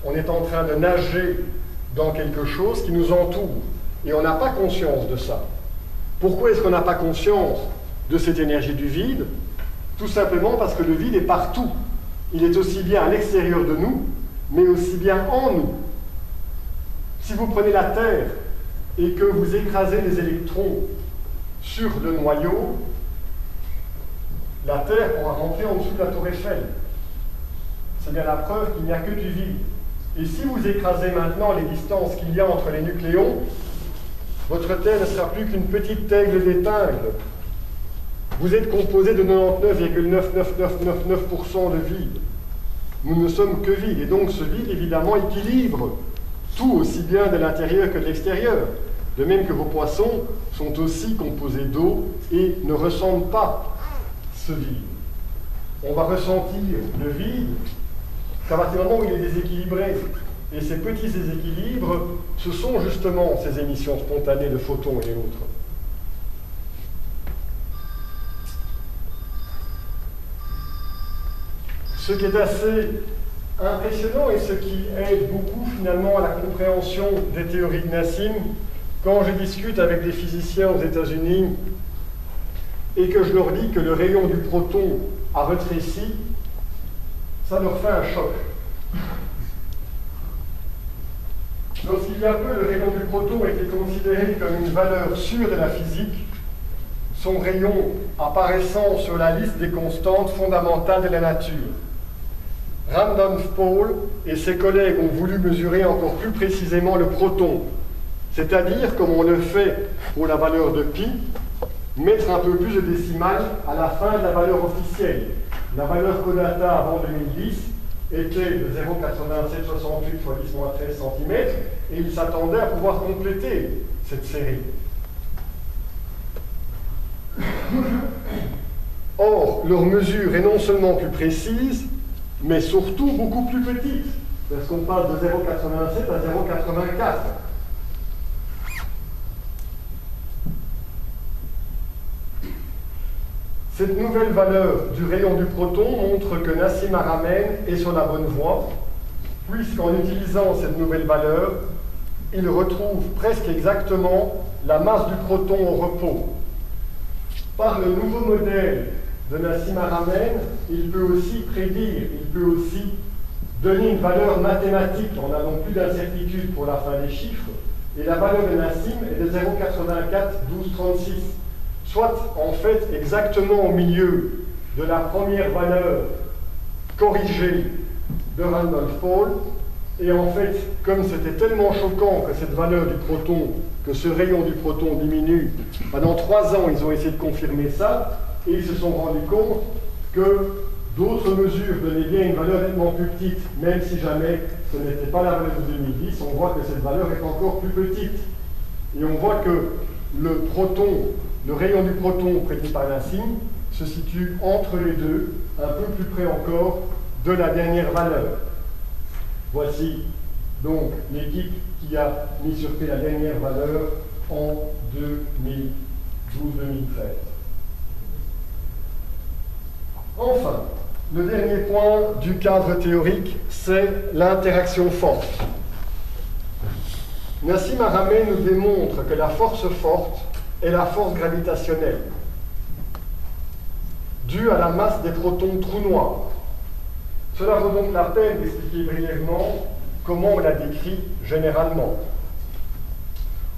on est en train de nager dans quelque chose qui nous entoure. Et on n'a pas conscience de ça. Pourquoi est-ce qu'on n'a pas conscience de cette énergie du vide? Tout simplement parce que le vide est partout. Il est aussi bien à l'extérieur de nous, mais aussi bien en nous. Si vous prenez la Terre et que vous écrasez les électrons sur le noyau, la Terre pourra rentrer en dessous de la tour Eiffel. C'est bien la preuve qu'il n'y a que du vide. Et si vous écrasez maintenant les distances qu'il y a entre les nucléons, votre Terre ne sera plus qu'une petite aigle d'épingle. Vous êtes composé de 99,99999% de vide. Nous ne sommes que vide. Et donc ce vide, évidemment, équilibre tout aussi bien de l'intérieur que de l'extérieur. De même que vos poissons sont aussi composés d'eau et ne ressentent pas ce vide. On va ressentir le vide qu'à partir du moment où il est déséquilibré. Et ces petits déséquilibres, ce sont justement ces émissions spontanées de photons et autres. Ce qui est assez impressionnant et ce qui aide beaucoup finalement à la compréhension des théories de Nassim, quand je discute avec des physiciens aux États-Unis et que je leur dis que le rayon du proton a rétréci, ça leur fait un choc. Lorsqu'il y a peu, le rayon du proton était considéré comme une valeur sûre de la physique, son rayon apparaissant sur la liste des constantes fondamentales de la nature. Randolph Paul et ses collègues ont voulu mesurer encore plus précisément le proton, c'est-à-dire, comme on le fait pour la valeur de pi, mettre un peu plus de décimales à la fin de la valeur officielle. La valeur Kodata avant 2010 était de 0,8768 fois 10-13 cm, et ils s'attendaient à pouvoir compléter cette série. Or, leur mesure est non seulement plus précise, mais surtout beaucoup plus petite, parce qu'on passe de 0,87 à 0,84. Cette nouvelle valeur du rayon du proton montre que Nassim Haramein est sur la bonne voie, puisqu'en utilisant cette nouvelle valeur, il retrouve presque exactement la masse du proton au repos. Par le nouveau modèle de Nassim Haramein, il peut aussi prédire, il peut aussi donner une valeur mathématique. On n'a donc plus d'incertitude pour la fin des chiffres, et la valeur de Nassim est de 0,841236. Soit en fait exactement au milieu de la première valeur corrigée de Randolph Paul, et en fait, comme c'était tellement choquant que cette valeur du proton, que ce rayon du proton diminue, pendant 3 ans, ils ont essayé de confirmer ça, et ils se sont rendus compte que d'autres mesures donnaient bien une valeur nettement plus petite, même si jamais ce n'était pas la valeur de 2010, on voit que cette valeur est encore plus petite. Et on voit que le proton, le rayon du proton prédit par Nassim se situe entre les deux, un peu plus près encore de la dernière valeur. Voici donc l'équipe qui a mis sur pied la dernière valeur en 2012-2013. Enfin, le dernier point du cadre théorique, c'est l'interaction forte. Nassim Haramein nous démontre que la force forte est la force gravitationnelle, due à la masse des protons trous noirs. Cela vaut donc la peine d'expliquer brièvement comment on la décrit généralement.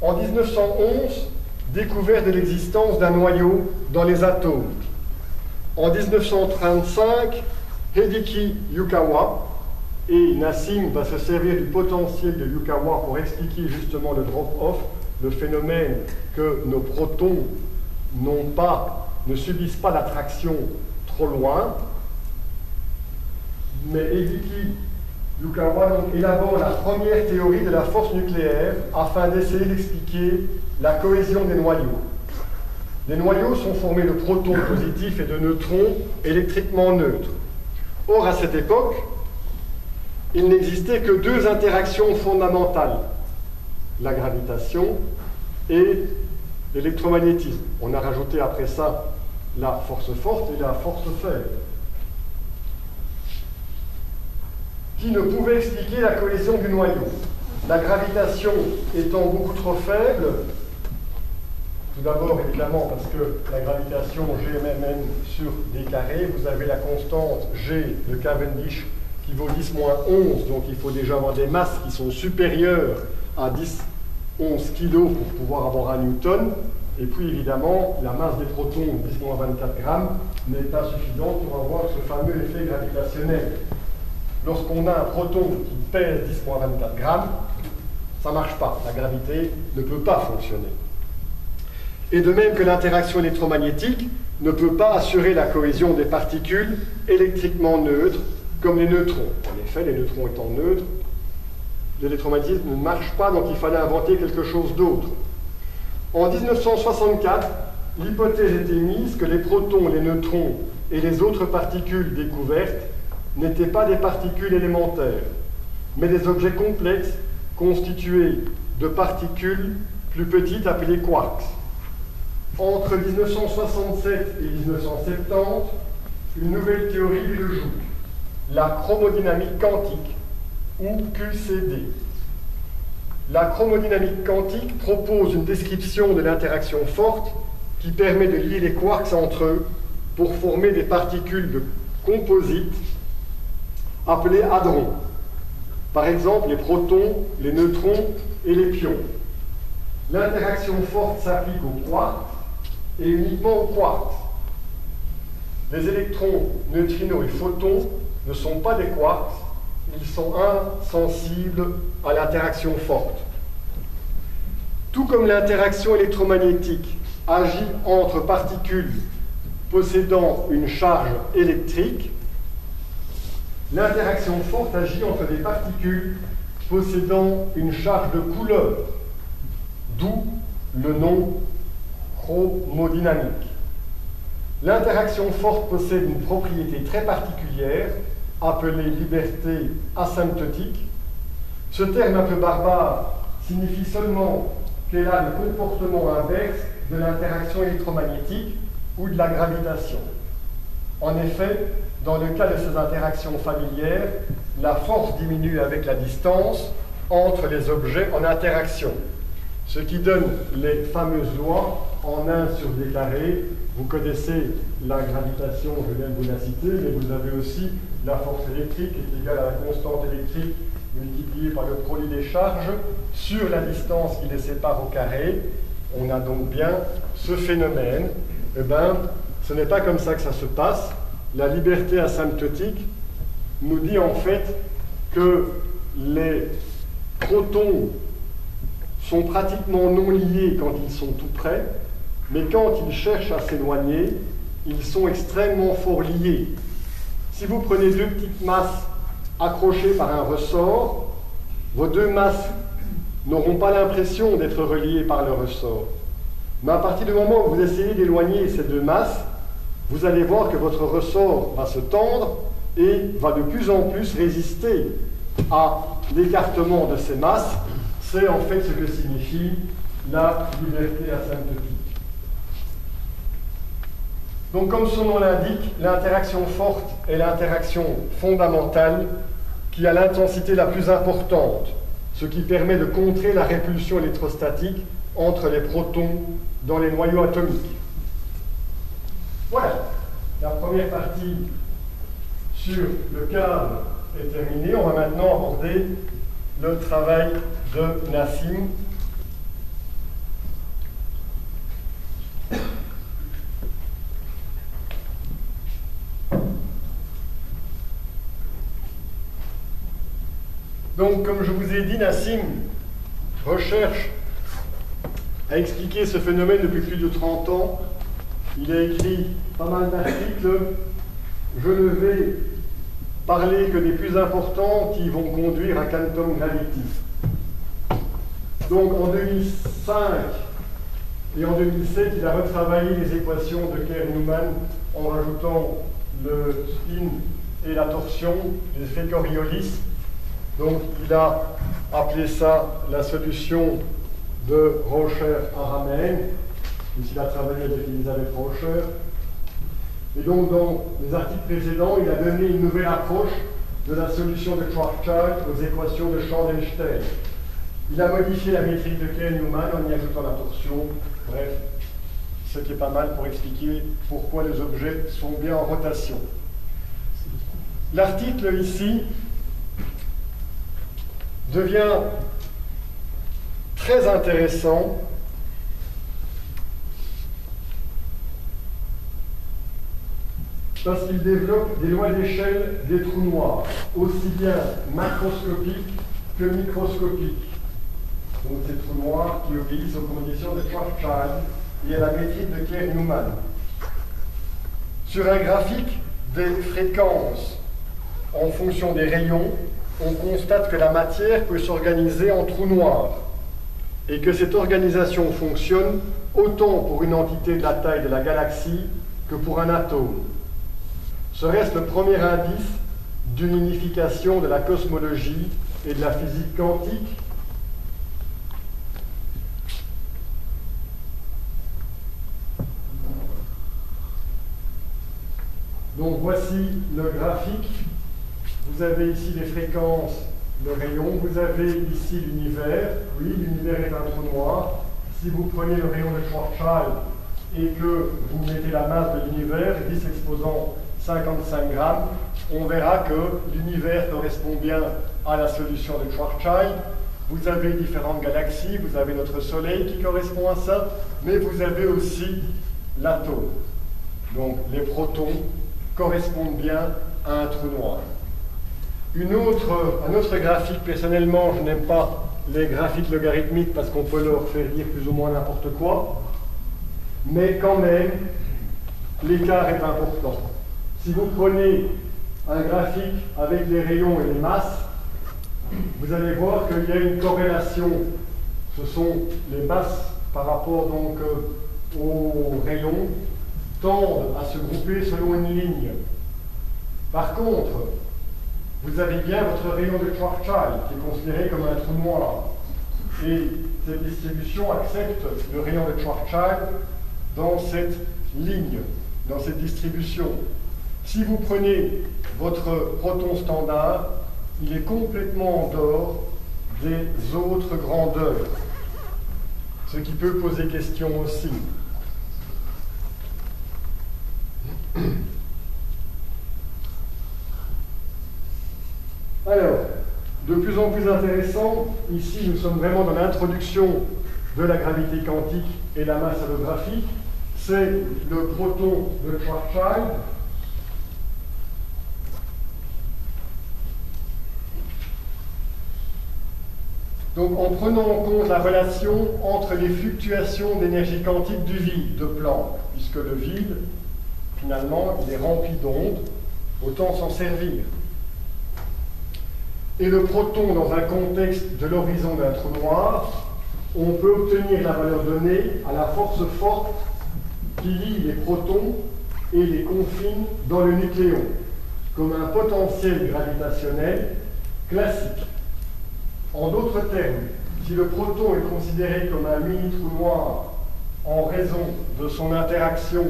En 1911, découverte de l'existence d'un noyau dans les atomes. En 1935, Hideki Yukawa, et Nassim va se servir du potentiel de Yukawa pour expliquer justement le drop-off, le phénomène que nos protons ne subissent pas l'attraction trop loin. Mais Hideki Yukawa donc élabore la première théorie de la force nucléaire afin d'essayer d'expliquer la cohésion des noyaux. Les noyaux sont formés de protons positifs et de neutrons électriquement neutres. Or, à cette époque, il n'existait que 2 interactions fondamentales, la gravitation et l'électromagnétisme. On a rajouté après ça la force forte et la force faible. qui ne pouvait expliquer la cohésion du noyau. La gravitation étant beaucoup trop faible, tout d'abord évidemment parce que la gravitation G-MM sur des carrés, vous avez la constante G de Cavendish qui vaut 10-11, donc il faut déjà avoir des masses qui sont supérieures à 10-11 kg pour pouvoir avoir un newton. Et puis évidemment, la masse des protons, 10-24 grammes, n'est pas suffisante pour avoir ce fameux effet gravitationnel. Lorsqu'on a un proton qui pèse 10-24 grammes, ça ne marche pas. La gravité ne peut pas fonctionner. Et de même que l'interaction électromagnétique ne peut pas assurer la cohésion des particules électriquement neutres, comme les neutrons. En effet, les neutrons étant neutres, l'électromagnétisme ne marche pas, donc il fallait inventer quelque chose d'autre. En 1964, l'hypothèse était mise que les protons, les neutrons et les autres particules découvertes n'étaient pas des particules élémentaires, mais des objets complexes constitués de particules plus petites appelées quarks. Entre 1967 et 1970, une nouvelle théorie vit le jour, la chromodynamique quantique, ou QCD. La chromodynamique quantique propose une description de l'interaction forte qui permet de lier les quarks entre eux pour former des particules de composites appelées hadrons. Par exemple, les protons, les neutrons et les pions. L'interaction forte s'applique aux quarks et uniquement aux quarks. Les électrons, neutrinos et photons ne sont pas des quarks, ils sont insensibles à l'interaction forte. Tout comme l'interaction électromagnétique agit entre particules possédant une charge électrique, l'interaction forte agit entre des particules possédant une charge de couleur, d'où le nom chromodynamique. L'interaction forte possède une propriété très particulière, appelée liberté asymptotique. Ce terme un peu barbare signifie seulement qu'elle a le comportement inverse de l'interaction électromagnétique ou de la gravitation. En effet, dans le cas de ces interactions familières, la force diminue avec la distance entre les objets en interaction, ce qui donne les fameuses lois en 1 sur d carré. Vous connaissez la gravitation, je viens de vous la citer, mais vous avez aussi la force électrique qui est égale à la constante électrique multipliée par le produit des charges sur la distance qui les sépare au carré. On a donc bien ce phénomène. Eh bien, ce n'est pas comme ça que ça se passe. La liberté asymptotique nous dit en fait que les protons sont pratiquement non liés quand ils sont tout près, mais quand ils cherchent à s'éloigner, ils sont extrêmement fort liés. Si vous prenez deux petites masses accrochées par un ressort, vos deux masses n'auront pas l'impression d'être reliées par le ressort. Mais à partir du moment où vous essayez d'éloigner ces deux masses, vous allez voir que votre ressort va se tendre et va de plus en plus résister à l'écartement de ces masses. C'est en fait ce que signifie la liberté asymptotique. Donc, comme son nom l'indique, l'interaction forte est l'interaction fondamentale qui a l'intensité la plus importante, ce qui permet de contrer la répulsion électrostatique entre les protons dans les noyaux atomiques. Voilà, la première partie sur le cadre est terminée. On va maintenant aborder le travail de Nassim. Donc, comme je vous ai dit, Nassim recherche à expliquer ce phénomène depuis plus de 30 ans. Il a écrit pas mal d'articles. Je ne vais parler que des plus importants qui vont conduire à Quantum Gravity. Donc, en 2005 et en 2007, il a retravaillé les équations de Kerr-Newman en rajoutant le spin et la torsion, les effets Coriolis. Donc, il a appelé ça la solution de Rauscher-Aramein, puisqu'il a travaillé avec Elisabeth Rauscher. Et donc, dans les articles précédents, il a donné une nouvelle approche de la solution de Schwarzschild aux équations de Schrödinger. Il a modifié la métrique de Kerr-Newman en y ajoutant la torsion. Bref, ce qui est pas mal pour expliquer pourquoi les objets sont bien en rotation. L'article ici devient très intéressant parce qu'il développe des lois d'échelle des trous noirs, aussi bien macroscopiques que microscopiques. Donc ces trous noirs qui obéissent aux conditions de Schwarzschild et à la métrique de Kerr-Newman. Sur un graphique des fréquences en fonction des rayons, on constate que la matière peut s'organiser en trous noirs et que cette organisation fonctionne autant pour une entité de la taille de la galaxie que pour un atome. Serait-ce le premier indice d'une unification de la cosmologie et de la physique quantique? Donc voici le graphique. Vous avez ici les fréquences, le rayon. Vous avez ici l'univers. Oui, l'univers est un trou noir. Si vous prenez le rayon de Schwarzschild et que vous mettez la masse de l'univers, 10 exposant 55 grammes, on verra que l'univers correspond bien à la solution de Schwarzschild. Vous avez différentes galaxies, vous avez notre Soleil qui correspond à ça, mais vous avez aussi l'atome. Donc les protons correspondent bien à un trou noir. Un autre graphique, personnellement, je n'aime pas les graphiques logarithmiques parce qu'on peut leur faire dire plus ou moins n'importe quoi, mais quand même, l'écart est important. Si vous prenez un graphique avec les rayons et les masses, vous allez voir qu'il y a une corrélation. Ce sont les masses par rapport donc aux rayons tendent à se grouper selon une ligne. Par contre, vous avez bien votre rayon de Schwarzschild qui est considéré comme un trou noir. Et cette distribution accepte le rayon de Schwarzschild dans cette ligne, dans cette distribution. Si vous prenez votre proton standard, il est complètement en dehors des autres grandeurs, ce qui peut poser question aussi. Alors, de plus en plus intéressant, ici nous sommes vraiment dans l'introduction de la gravité quantique et la masse holographique, c'est le proton de Schwarzschild. Donc en prenant en compte la relation entre les fluctuations d'énergie quantique du vide de Planck, puisque le vide, finalement, il est rempli d'ondes, autant s'en servir. Et le proton dans un contexte de l'horizon d'un trou noir, on peut obtenir la valeur donnée à la force forte qui lie les protons et les confine dans le nucléon, comme un potentiel gravitationnel classique. En d'autres termes, si le proton est considéré comme un mini-trou noir en raison de son interaction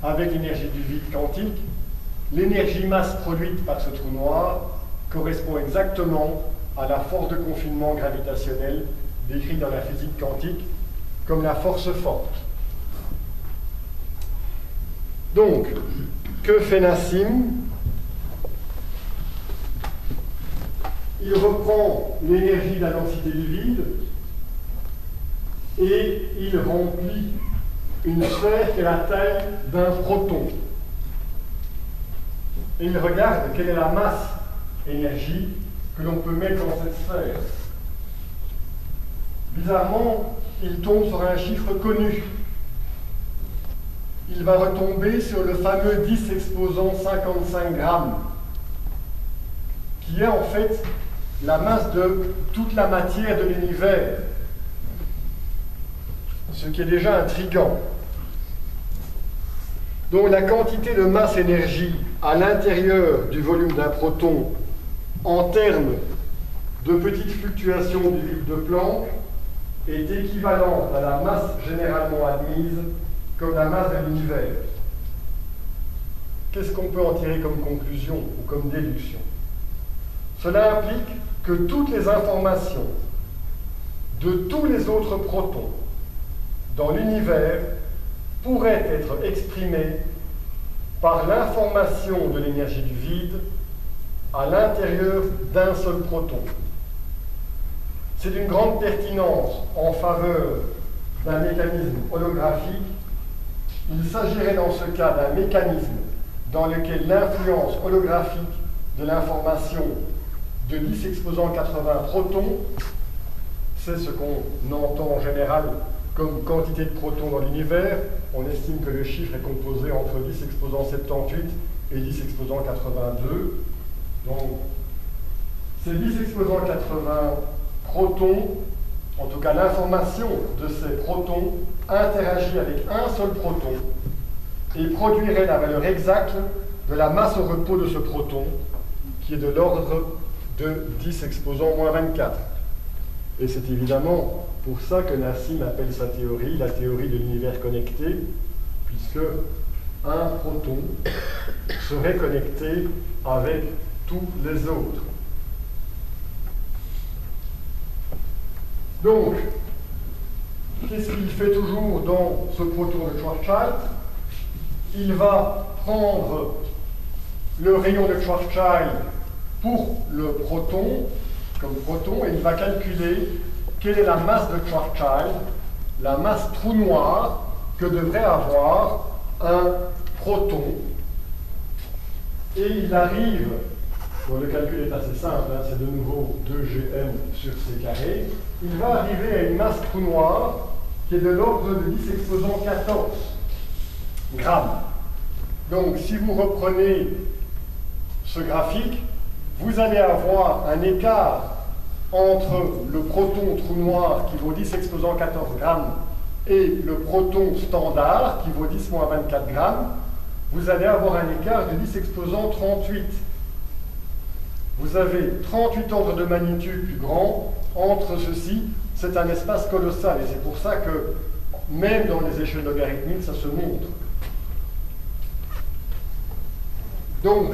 avec l'énergie du vide quantique, l'énergie masse produite par ce trou noir correspond exactement à la force de confinement gravitationnel décrite dans la physique quantique comme la force forte. Donc, que fait Nassim? Il reprend l'énergie de la densité du vide et il remplit une sphère qui est la taille d'un proton. Et il regarde quelle est la masse énergie que l'on peut mettre dans cette sphère. Bizarrement, il tombe sur un chiffre connu. Il va retomber sur le fameux 10 exposant 55 grammes, qui est en fait la masse de toute la matière de l'univers, ce qui est déjà intriguant. Donc la quantité de masse-énergie à l'intérieur du volume d'un proton en termes de petites fluctuations du vide de Planck est équivalente à la masse généralement admise comme la masse de l'univers. Qu'est-ce qu'on peut en tirer comme conclusion ou comme déduction? Cela implique que toutes les informations de tous les autres protons dans l'univers pourraient être exprimées par l'information de l'énergie du vide à l'intérieur d'un seul proton. C'est d'une grande pertinence en faveur d'un mécanisme holographique. Il s'agirait dans ce cas d'un mécanisme dans lequel l'influence holographique de l'information de 10 exposant 80 protons, c'est ce qu'on entend en général comme quantité de protons dans l'univers. On estime que le chiffre est composé entre 10 exposant 78 et 10 exposant 82. Donc, ces 10 exposant 80 protons, en tout cas l'information de ces protons, interagit avec un seul proton et produirait la valeur exacte de la masse au repos de ce proton, qui est de l'ordre de 10 exposant moins 24. Et c'est évidemment pour ça que Nassim appelle sa théorie la théorie de l'univers connecté, puisque un proton serait connecté avec tous les autres. Donc, qu'est-ce qu'il fait toujours dans ce proton de Schwarzschild? Il va prendre le rayon de Schwarzschild pour le proton, comme proton, et il va calculer quelle est la masse de Schwarzschild, la masse trou noir que devrait avoir un proton. Et il arrive, bon, le calcul est assez simple, hein, c'est de nouveau 2Gm sur C carré, il va arriver à une masse trou noir qui est de l'ordre de 10 exposant 14 grammes. Donc si vous reprenez ce graphique, vous allez avoir un écart entre le proton trou noir qui vaut 10 exposant 14 grammes et le proton standard qui vaut 10 moins 24 grammes. Vous allez avoir un écart de 10 exposant 38. Vous avez 38 ordres de magnitude plus grands entre ceux-ci. C'est un espace colossal et c'est pour ça que même dans les échelles logarithmiques, ça se montre. Donc,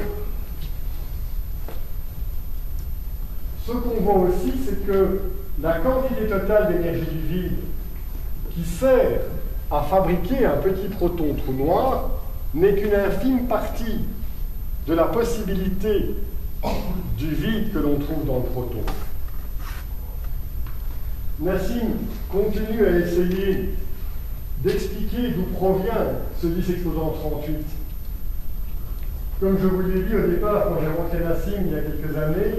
ce qu'on voit aussi, c'est que la quantité totale d'énergie du vide qui sert à fabriquer un petit proton trou noir n'est qu'une infime partie de la possibilité du vide que l'on trouve dans le proton. Nassim continue à essayer d'expliquer d'où provient ce 10 exposant 38. Comme je vous l'ai dit au départ, quand j'ai rencontré Nassim il y a quelques années,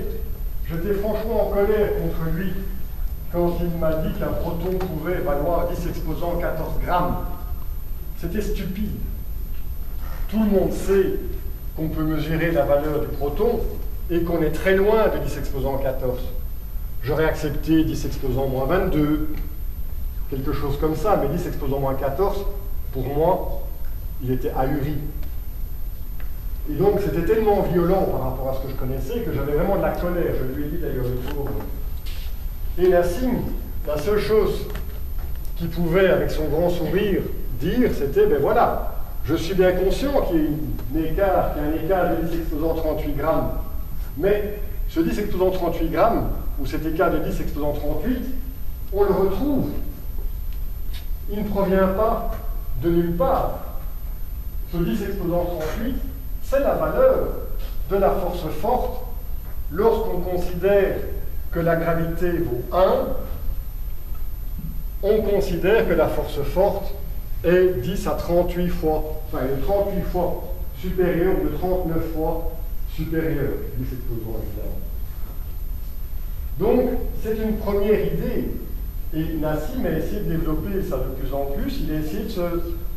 j'étais franchement en colère contre lui quand il m'a dit qu'un proton pouvait valoir 10 exposant 14 grammes. C'était stupide. Tout le monde sait qu'on peut mesurer la valeur du proton et qu'on est très loin de 10 exposant 14. J'aurais accepté 10 exposant moins 22, quelque chose comme ça, mais 10 exposant moins 14, pour moi, il était ahuri. Et donc c'était tellement violent par rapport à ce que je connaissais que j'avais vraiment de la colère. Je lui ai dit d'ailleurs le pauvre. Et Nassim, la seule chose qu'il pouvait, avec son grand sourire, dire, c'était, ben voilà, je suis bien conscient qu'il y a un écart de 10 exposant 38 grammes. Mais ce 10 exposant 38 grammes, ou cet écart de 10 exposant 38, on le retrouve. Il ne provient pas de nulle part. Ce 10 exposant 38, c'est la valeur de la force forte lorsqu'on considère que la gravité vaut 1, on considère que la force forte est 10 à 38 fois, enfin elle est 38 fois supérieure de 39 fois supérieure, 10 exposants évidemment. Donc c'est une première idée, et Nassim a essayé de développer ça de plus en plus. Il a essayé de se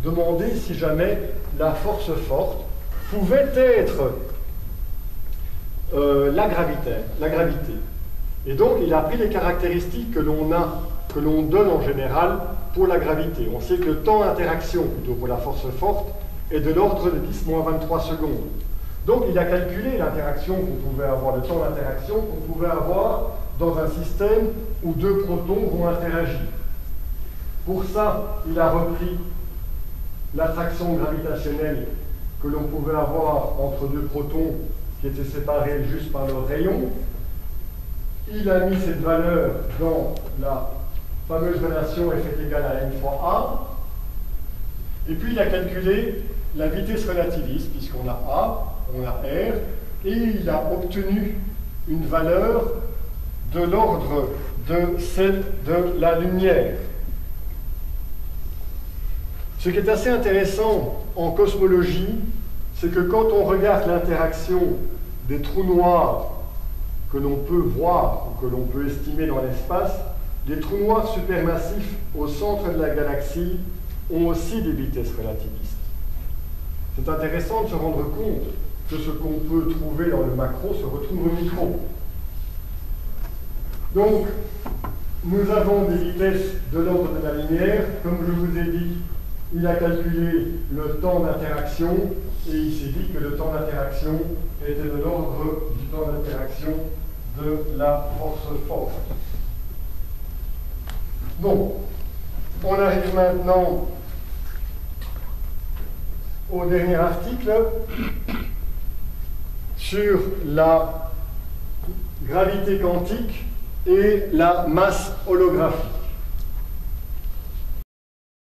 demander si jamais la force forte pouvait être la gravité. Et donc, il a pris les caractéristiques que l'on donne en général pour la gravité. On sait que le temps d'interaction, plutôt pour la force forte, est de l'ordre de 10 moins 23 secondes. Donc, il a calculé l'interaction qu'on pouvait avoir, le temps d'interaction qu'on pouvait avoir dans un système où deux protons vont interagir. Pour ça, il a repris l'attraction gravitationnelle que l'on pouvait avoir entre deux protons qui étaient séparés juste par leur rayon. il a mis cette valeur dans la fameuse relation F est égal à n fois A, et puis il a calculé la vitesse relativiste, puisqu'on a A, on a R, et il a obtenu une valeur de l'ordre de celle de la lumière. Ce qui est assez intéressant en cosmologie, c'est que quand on regarde l'interaction des trous noirs que l'on peut voir ou que l'on peut estimer dans l'espace, les trous noirs supermassifs au centre de la galaxie ont aussi des vitesses relativistes. C'est intéressant de se rendre compte que ce qu'on peut trouver dans le macro se retrouve au micro. Donc, nous avons des vitesses de l'ordre de la lumière. Comme je vous ai dit, il a calculé le temps d'interaction et il s'est dit que le temps d'interaction était de l'ordre du temps d'interaction de la force forte. Bon, on arrive maintenant au dernier article sur la gravité quantique et la masse holographique.